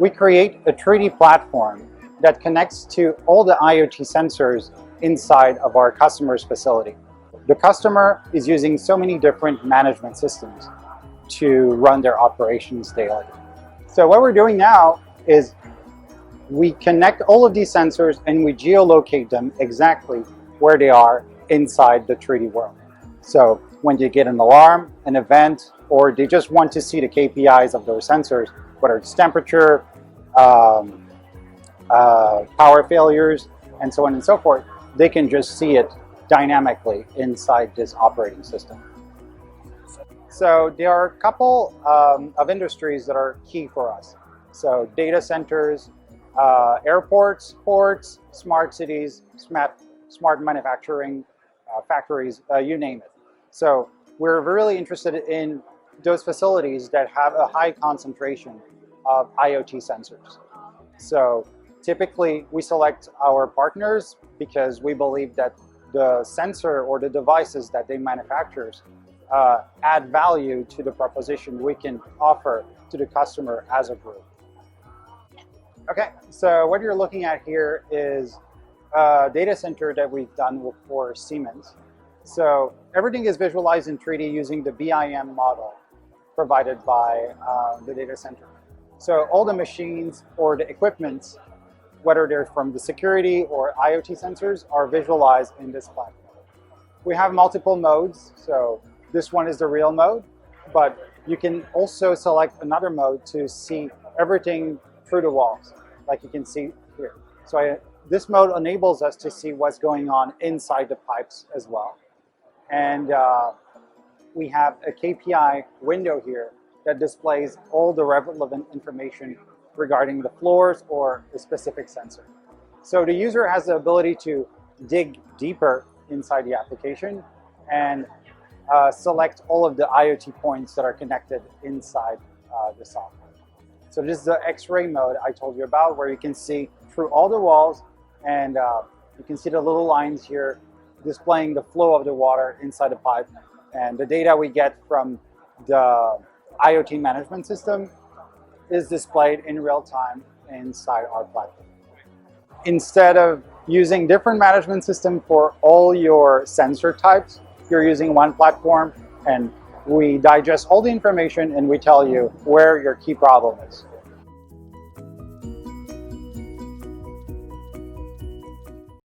we create a 3D platform that connects to all the IoT sensors inside of our customer's facility. The customer is using so many different management systems to run their operations daily. So what we're doing now is we connect all of these sensors and we geolocate them exactly where they are inside the 3D world. So when you get an alarm, an event, or they just want to see the KPIs of those sensors, whether it's temperature, power failures, and so on and so forth, they can just see it dynamically inside this operating system. So there are a couple of industries that are key for us. So data centers, airports, ports, smart cities, smart manufacturing factories, you name it. So we're really interested in those facilities that have a high concentration of IoT sensors. So typically we select our partners because we believe that the sensor or the devices that they manufacture add value to the proposition we can offer to the customer as a group. Okay, so what you're looking at here is a data center that we've done for Siemens. So everything is visualized in 3D using the BIM model provided by the data center. So all the machines or the equipment, whether they're from the security or IoT sensors, are visualized in this platform. We have multiple modes. So this one is the real mode, but you can also select another mode to see everything through the walls, like you can see here. So this mode enables us to see what's going on inside the pipes as well. And we have a KPI window here that displays all the relevant information regarding the floors or a specific sensor. So the user has the ability to dig deeper inside the application and select all of the IoT points that are connected inside the software. So this is the X-ray mode I told you about, where you can see through all the walls, and you can see the little lines here displaying the flow of the water inside the pipe, and the data we get from the IoT management system is displayed in real time inside our platform. Instead of using different management system for all your sensor types, you're using one platform, and we digest all the information and we tell you where your key problem is.